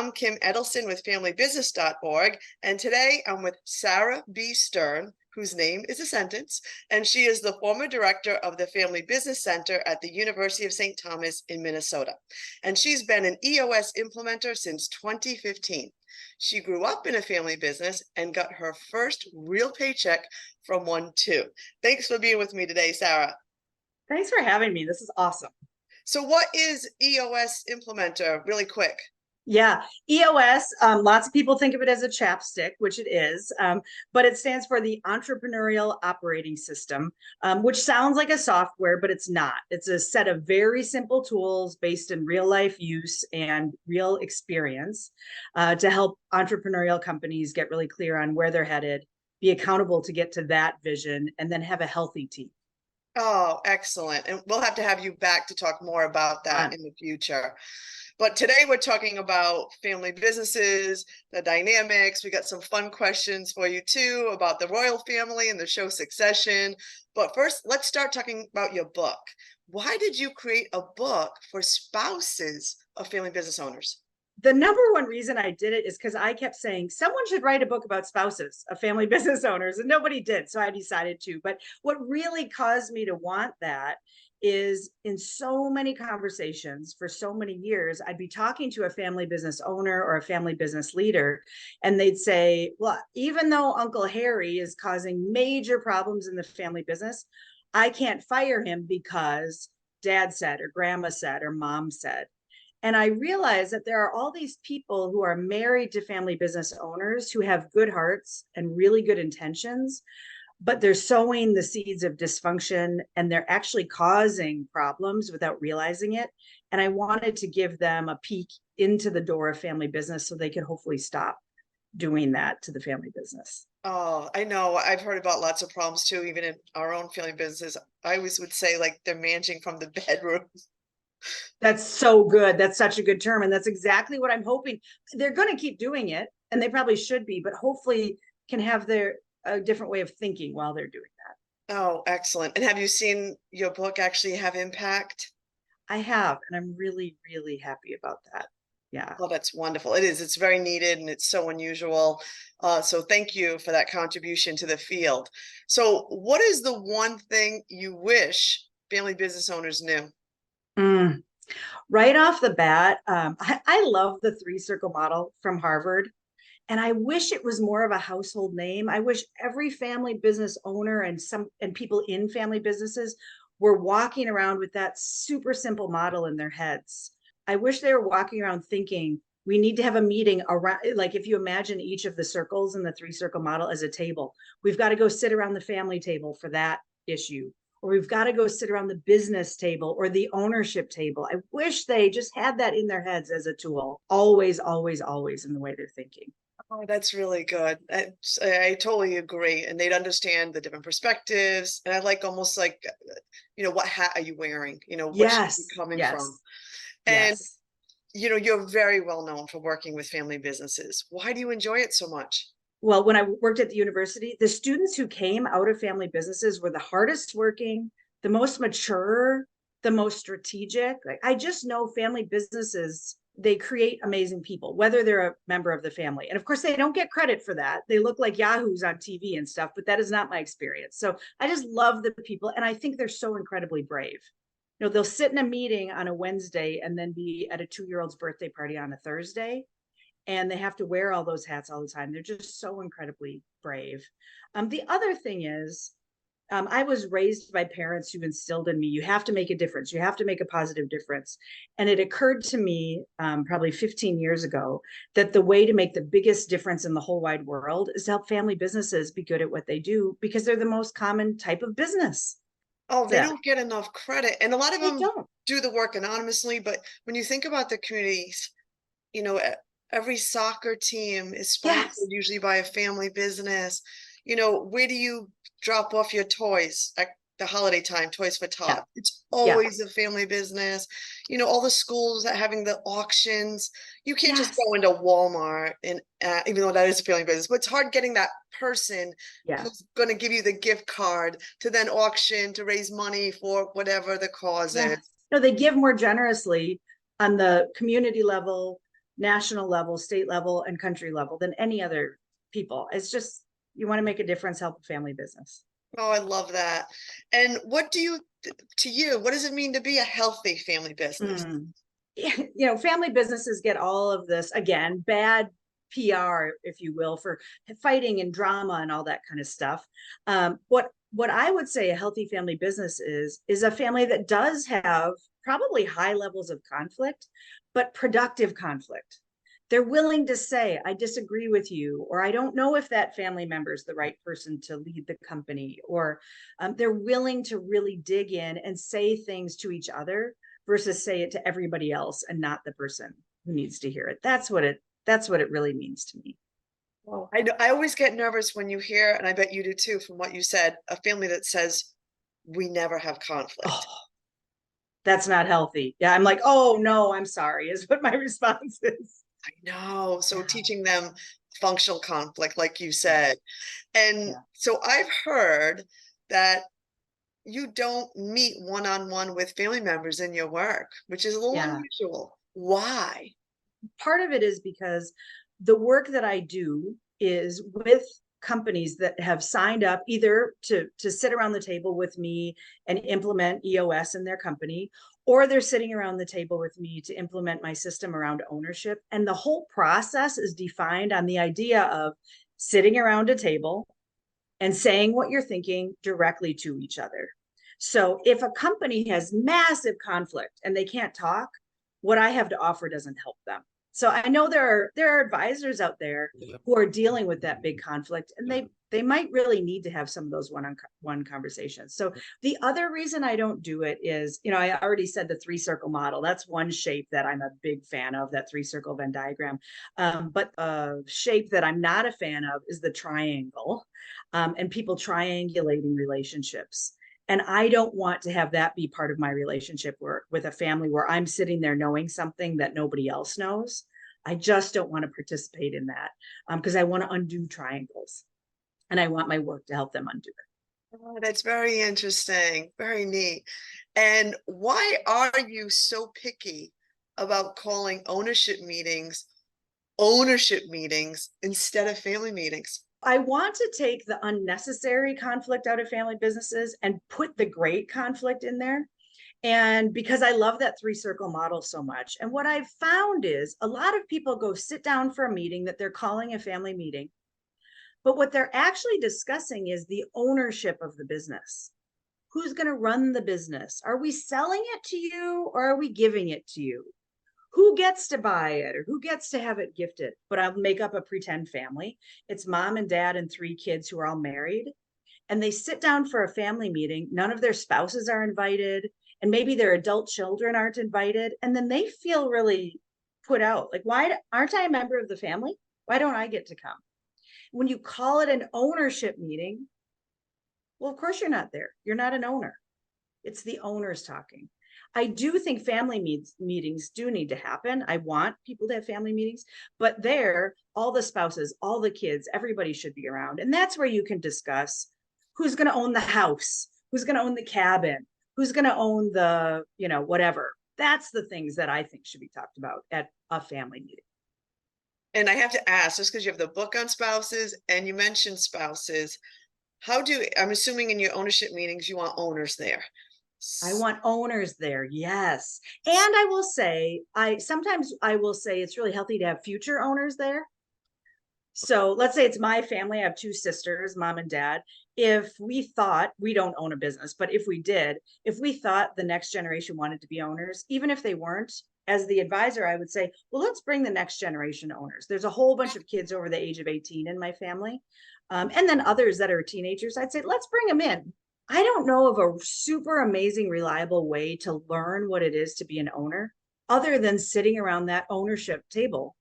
I'm Kim Edelson with FamilyBusiness.org, and today I'm with Sarah B. Stern, whose name is a sentence, and she is the former director of the Family Business Center at the University of St. Thomas in Minnesota. And she's been an EOS implementer since 2015. She grew up in a family business and got her first real paycheck from one too. Thanks for being with me today, Sarah. Thanks for having me. This is awesome. So what is EOS implementer, really quick? Yeah, EOS, lots of people think of it as a chapstick, which it is, but it stands for the Entrepreneurial Operating System, which sounds like a software, but it's not. It's a set of very simple tools based in real life use and real experience to help entrepreneurial companies get really clear on where they're headed, be accountable to get to that vision, and then have a healthy team. Oh, excellent. And we'll have to have you back to talk more about that in the future. But today we're talking about family businesses, the dynamics. We got some fun questions for you too about the royal family and the show Succession. But first, let's start talking about your book. Why did you create a book for spouses of family business owners? The number one reason I did it is because I kept saying someone should write a book about spouses of family business owners, and nobody did. So I decided to. But what really caused me to want that is in so many conversations for so many years, I'd be talking to a family business owner or a family business leader, and they'd say, well, even though Uncle Harry is causing major problems in the family business, I can't fire him because dad said, or grandma said, or mom said. And I realized that there are all these people who are married to family business owners who have good hearts and really good intentions, but they're sowing the seeds of dysfunction and they're actually causing problems without realizing it. And I wanted to give them a peek into the door of family business so they could hopefully stop doing that to the family business. Oh, I know. I've heard about lots of problems too, even in our own family business. I always would say like they're managing from the bedroom. That's so good. That's such a good term. And that's exactly what I'm hoping. They're going to keep doing it, and they probably should be, but hopefully can have a different way of thinking while they're doing that. Oh, excellent. And have you seen your book actually have impact? I have, and I'm really, really happy about that. Yeah. Oh, that's wonderful. It is. It's very needed and it's so unusual. So thank you for that contribution to the field. So what is the one thing you wish family business owners knew? Mm. Right off the bat, I love the three-circle model from Harvard. And I wish it was more of a household name. I wish every family business owner and people in family businesses were walking around with that super simple model in their heads. I wish they were walking around thinking we need to have a meeting around, like if you imagine each of the circles in the three-circle model as a table, we've got to go sit around the family table for that issue, or we've got to go sit around the business table or the ownership table. I wish they just had that in their heads as a tool, always, always, always in the way they're thinking. Oh, that's really good. I totally agree. And they'd understand the different perspectives. And I like almost like, what hat are you wearing? What should you Yes, be coming yes, from? And, yes. you're very well known for working with family businesses. Why do you enjoy it so much? Well, when I worked at the university, the students who came out of family businesses were the hardest working, the most mature, the most strategic. Like, I just know family businesses, they create amazing people, whether they're a member of the family. And of course, they don't get credit for that. They look like yahoos on TV and stuff, but that is not my experience. So I just love the people. And I think they're so incredibly brave. They'll sit in a meeting on a Wednesday and then be at a 2-year-old's birthday party on a Thursday, and they have to wear all those hats all the time. They're just so incredibly brave. The other thing is, I was raised by parents who instilled in me, you have to make a difference. You have to make a positive difference. And it occurred to me probably 15 years ago that the way to make the biggest difference in the whole wide world is to help family businesses be good at what they do, because they're the most common type of business. Oh, they Yeah, don't get enough credit. And a lot of they them don't. do the work anonymously. But when you think about the communities, you know, e- every soccer team is sponsored Yes. usually by a family business. Where do you drop off your toys at the holiday time, Toys for Yeah. Tots? It's Yeah. always a family business. All the schools that having the auctions. You can't just Yes. go into Walmart and even though that is a family business, but it's hard getting that person Yeah. who's going to give you the gift card to then auction to raise money for whatever the cause Yeah. is. No, they give more generously on the community level, national level, state level, and country level than any other people. It's just, you want to make a difference, help a family business. Oh, I love that. And what do you, to you, what does it mean to be a healthy family business? Family businesses get all of this, again, bad PR, if you will, for fighting and drama and all that kind of stuff. What I would say a healthy family business is a family that does have probably high levels of conflict, but productive conflict. They're willing to say, I disagree with you, or I don't know if that family member is the right person to lead the company, or they're willing to really dig in and say things to each other versus say it to everybody else and not the person who needs to hear it. That's what it really means to me. Well, I know, I always get nervous when you hear, and I bet you do too, from what you said, a family that says, we never have conflict. Oh, that's not healthy. Yeah, I'm like, oh no, I'm sorry, is what my response is. I know. So Yeah, teaching them functional conflict, like you said. And yeah, so I've heard that you don't meet one-on-one with family members in your work, which is a little yeah. unusual. Why? Part of it is because the work that I do is with companies that have signed up either to sit around the table with me and implement EOS in their company, or they're sitting around the table with me to implement my system around ownership. And the whole process is defined on the idea of sitting around a table and saying what you're thinking directly to each other. So if a company has massive conflict and they can't talk, what I have to offer doesn't help them. So I know there are advisors out there who are dealing with that big conflict, and they might really need to have some of those one-on-one conversations. So the other reason I don't do it is, I already said the three-circle model. That's one shape that I'm a big fan of, that three-circle Venn diagram. But a shape that I'm not a fan of is the triangle, and people triangulating relationships. And I don't want to have that be part of my relationship with a family where I'm sitting there knowing something that nobody else knows. I just don't want to participate in that, because I want to undo triangles and I want my work to help them undo it. Oh, that's very interesting, very neat. And why are you so picky about calling ownership meetings instead of family meetings? I want to take the unnecessary conflict out of family businesses and put the great conflict in there. And because I love that three-circle model so much. And what I've found is a lot of people go sit down for a meeting that they're calling a family meeting. But what they're actually discussing is the ownership of the business. Who's going to run the business? Are we selling it to you, or are we giving it to you? Who gets to buy it, or who gets to have it gifted? But I'll make up a pretend family. It's mom and dad and 3 kids who are all married. And they sit down for a family meeting. None of their spouses are invited. And maybe their adult children aren't invited. And then they feel really put out. Like, why aren't I a member of the family? Why don't I get to come? When you call it an ownership meeting, well, of course you're not there. You're not an owner. It's the owners talking. I do think family meetings do need to happen. I want people to have family meetings, but there, all the spouses, all the kids, everybody should be around. And that's where you can discuss who's going to own the house, who's going to own the cabin, who's going to own the, whatever. That's the things that I think should be talked about at a family meeting. And I have to ask, just because you have the book on spouses and you mentioned spouses, I'm assuming in your ownership meetings, you want owners there. I want owners there. Yes. And I will say, sometimes I will say it's really healthy to have future owners there. So let's say it's my family. I have 2 sisters, mom and dad. If we thought, we don't own a business, but if we thought the next generation wanted to be owners, even if they weren't, as the advisor, I would say, well, let's bring the next generation owners. There's a whole bunch of kids over the age of 18 in my family. And then others that are teenagers, I'd say, let's bring them in. I don't know of a super amazing, reliable way to learn what it is to be an owner other than sitting around that ownership table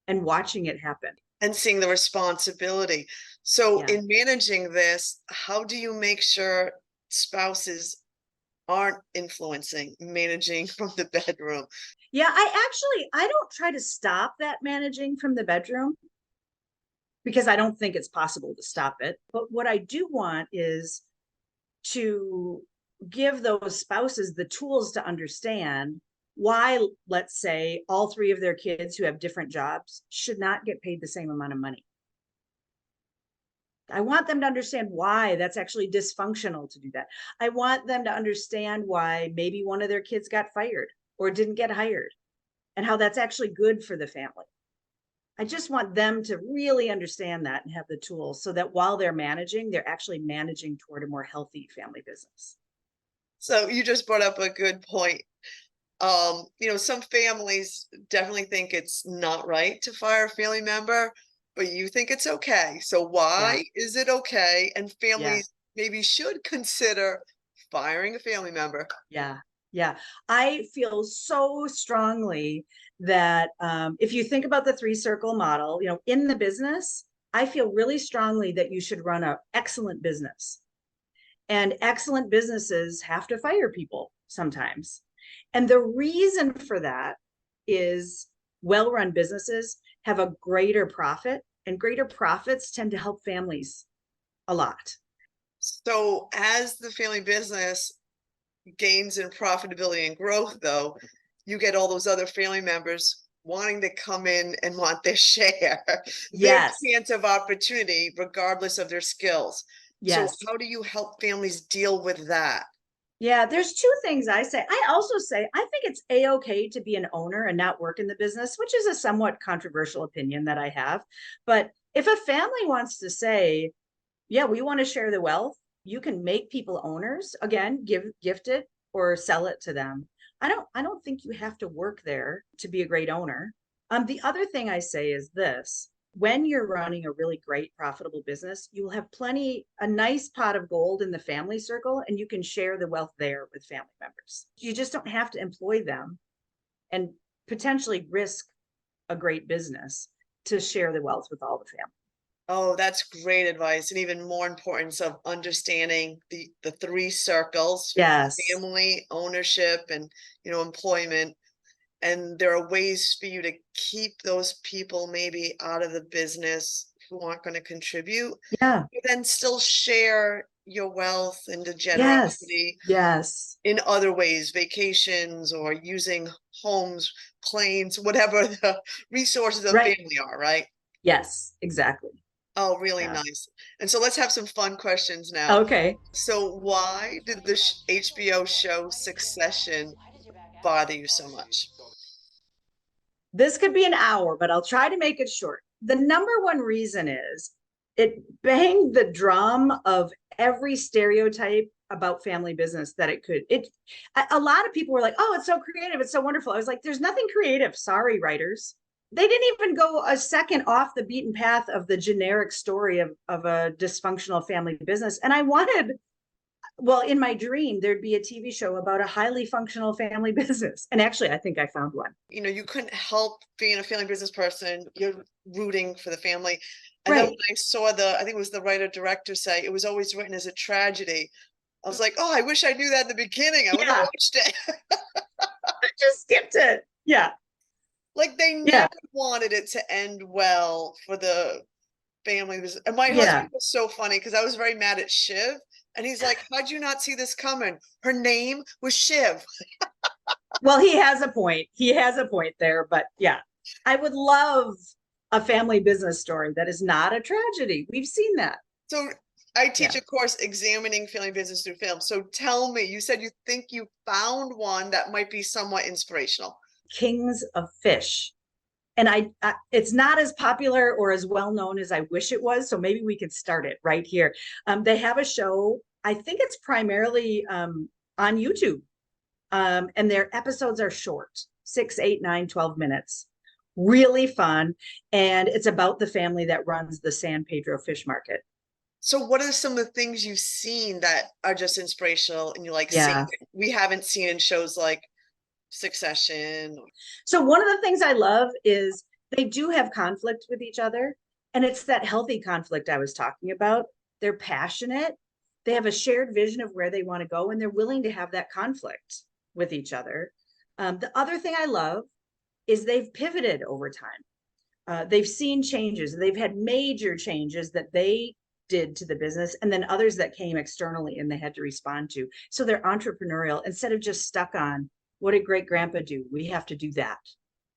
and watching it happen. And seeing the responsibility. So Yeah. in managing this, how do you make sure spouses aren't managing from the bedroom? Yeah, I don't try to stop that managing from the bedroom because I don't think it's possible to stop it. But what I do want is to give those spouses the tools to understand why, let's say, all three of their kids who have different jobs should not get paid the same amount of money. I want them to understand why that's actually dysfunctional to do that. I want them to understand why maybe one of their kids got fired or didn't get hired, and how that's actually good for the family. I just want them to really understand that and have the tools so that while they're managing, they're actually managing toward a more healthy family business. So you just brought up a good point. Some families definitely think it's not right to fire a family member, but you think it's okay. So Yeah. why is it okay? And Yeah. families maybe should consider firing a family member. Yeah. Yeah. I feel so strongly that if you think about the three circle model, in the business, I feel really strongly that you should run an excellent business. And excellent businesses have to fire people sometimes. And the reason for that is well-run businesses have a greater profit, and greater profits tend to help families a lot. So as the family business gains in profitability and growth, though, you get all those other family members wanting to come in and want their share, their Yes. chance of opportunity, regardless of their skills. So Yes. how do you help families deal with that? Yeah, there's two things I say. I also say I think it's a-okay to be an owner and not work in the business, which is a somewhat controversial opinion that I have. But if a family wants to say, yeah, we want to share the wealth, you can make people owners, again, gift it or sell it to them. I don't think you have to work there to be a great owner. The other thing I say is this: when you're running a really great profitable business, you will have a nice pot of gold in the family circle, and you can share the wealth there with family members. You just don't have to employ them and potentially risk a great business to share the wealth with all the family. Oh, that's great advice, and even more importance of understanding the three circles: Yes. family, ownership, and employment. And there are ways for you to keep those people maybe out of the business who aren't going to contribute, Yeah. but then still share your wealth and the Yes. generosity Yes. in other ways, vacations or using homes, planes, whatever the resources of Right. family are, right? Yes, exactly. Oh, really Yeah. nice. And so let's have some fun questions now. Okay. So why did the HBO show Succession bother you so much? This could be an hour, but I'll try to make it short. The number one reason is it banged the drum of every stereotype about family business that it could. A lot of people were like, oh, it's so creative, it's so wonderful. I was like, there's nothing creative. Sorry, writers. They didn't even go a second off the beaten path of the generic story of a dysfunctional family business. And I wanted, well, in my dream, there'd be a TV show about a highly functional family business. And actually, I think I found one. You couldn't help being a family business person. You're rooting for the family. And then when Right. I saw I think it was the writer director say it was always written as a tragedy. I was like, oh, I wish I knew that in the beginning. I would have Yeah. watched it. I just skipped it. Yeah. Like they Yeah. never wanted it to end well for the family. And my Yeah. husband was so funny because I was very mad at Shiv. And he's like, how'd you not see this coming? Her name was Shiv. Well, he has a point. He has a point there. But yeah, I would love a family business story that is not a tragedy. We've seen that. So I Yeah. teach a course examining family business through film. So tell me, you said you think you found one that might be somewhat inspirational. Kings of Fish. And it's not as popular or as well known as I wish it was. So maybe we could start it right here. They have a show. I think it's primarily on YouTube. And their episodes are short, 6, 8, 9, 12 minutes. Really fun. And it's about the family that runs the San Pedro fish market. So what are some of the things you've seen that are just inspirational and you like seeing Yeah. we haven't seen in shows like Succession? So one of the things I love is they do have conflict with each other. And it's that healthy conflict I was talking about. They're passionate. They have a shared vision of where they want to go, and they're willing to have that conflict with each other. The other thing I love is they've pivoted over time. They've seen changes. They've had major changes that they did to the business, and then others that came externally and they had to respond to. So they're entrepreneurial instead of just stuck on What did great grandpa do? We have to do that.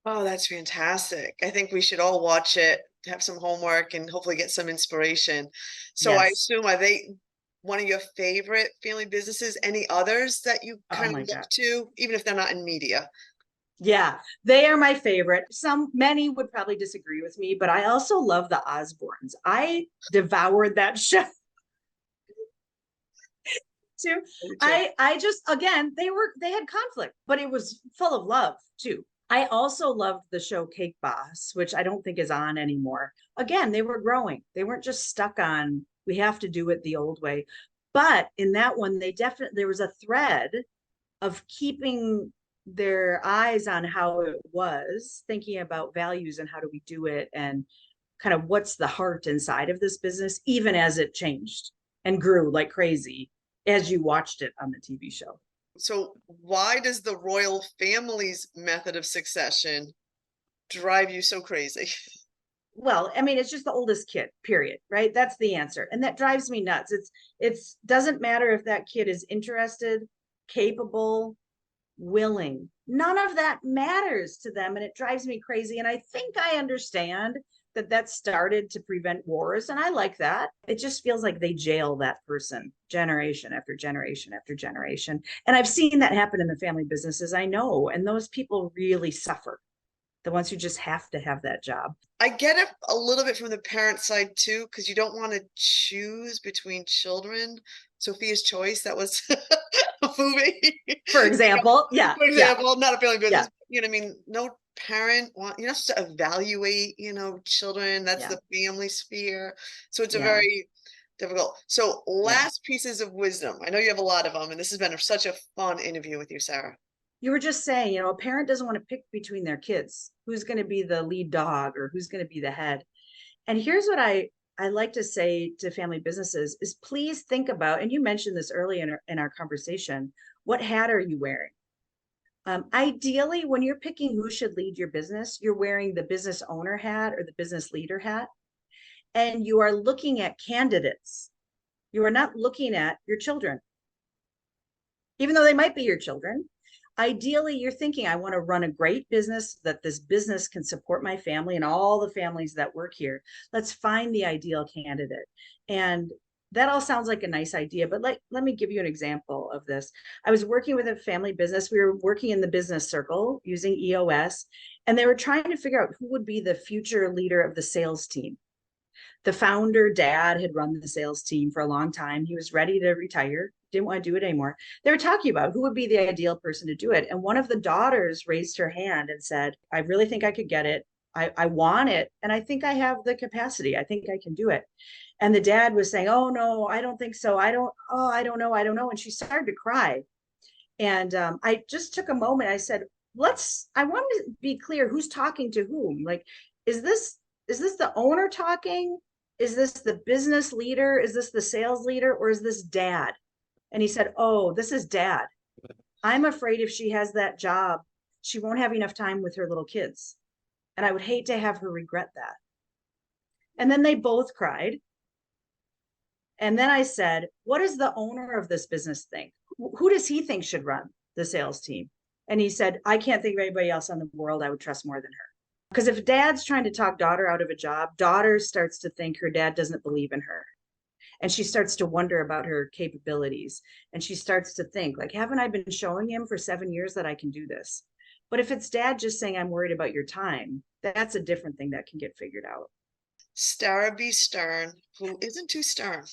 Oh, that's fantastic. I think we should all watch it, have some homework, and hopefully get some inspiration. So I Yes. assume, are they one of your favorite family businesses? Any others that you Oh kind of my look God. to, even if they're not in media? Yeah, they are my favorite. Many would probably disagree with me, but I also love the Osbournes. I devoured that show too. Me too. I just, again, they had conflict, but it was full of love too. I also loved the show Cake Boss, which I don't think is on anymore. Again, they were growing. They weren't just stuck on we have to do it the old way. But in that one, there was a thread of keeping their eyes on how it was, thinking about values and how do we do it, and kind of what's the heart inside of this business, even as it changed and grew like crazy as you watched it on the TV show. So why does the royal family's method of succession drive you so crazy? Well, I mean, it's just the oldest kid, period, right? That's the answer. And that drives me nuts. It's doesn't matter if that kid is interested, capable, willing. None of that matters to them, and it drives me crazy. And I think I understand that that started to prevent wars, and I like that. It just feels like they jail that person generation after generation after generation. And I've seen that happen in the family businesses, I know, and those people really suffer, the ones who just have to have that job. I get it a little bit from the parent side too, because you don't want to choose between children. Sophia's Choice, that was a movie. For example, yeah, For yeah, example, not a family yeah, business. You know, what I mean, no parent want you're not supposed to evaluate, children. That's yeah, the family sphere. So it's a yeah. very difficult. So Yeah. last pieces of wisdom. I know you have a lot of them, and this has been such a fun interview with you, Sarah. You were just saying, a parent doesn't want to pick between their kids, who's going to be the lead dog or who's going to be the head. And here's what I like to say to family businesses is please think about, and you mentioned this early in our conversation, what hat are you wearing? Ideally, when you're picking who should lead your business, you're wearing the business owner hat or the business leader hat, and you are looking at candidates. You are not looking at your children, even though they might be your children. Ideally, you're thinking, I want to run a great business, that this business can support my family and all the families that work here. Let's find the ideal candidate. And that all sounds like a nice idea, but let me give you an example of this. I was working with a family business. We were working in the business circle using EOS, and they were trying to figure out who would be the future leader of the sales team. The founder dad had run the sales team for a long time. He was ready to retire, didn't want to do it anymore. They were talking about who would be the ideal person to do it. And one of the daughters raised her hand and said, I really think I could get it. I want it. And I think I have the capacity. I think I can do it. And the dad was saying, oh, no, I don't think so. I don't know. I don't know. And she started to cry. And I just took a moment. I said, I want to be clear who's talking to whom. Like, is this the owner talking? Is this the business leader? Is this the sales leader? Or is this dad? And he said, oh, this is dad. I'm afraid if she has that job, she won't have enough time with her little kids. And I would hate to have her regret that. And then they both cried. And then I said, what does the owner of this business think? Who does he think should run the sales team? And he said, I can't think of anybody else in the world I would trust more than her. Because if dad's trying to talk daughter out of a job, daughter starts to think her dad doesn't believe in her. And she starts to wonder about her capabilities. And she starts to think, like, haven't I been showing him for 7 years that I can do this? But if it's dad just saying, I'm worried about your time, that's a different thing that can get figured out. Sarah B. Stern, who isn't too stern.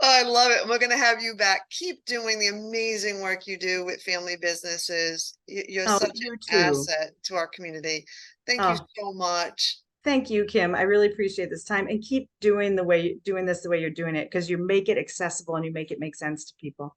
I love it. We're going to have you back. Keep doing the amazing work you do with family businesses. You're Oh, such you an too. asset to our community. Thank you Oh, so much. thank you, Kim. I really appreciate this time, and keep doing this the way you're doing it, because you make it accessible and you make it make sense to people.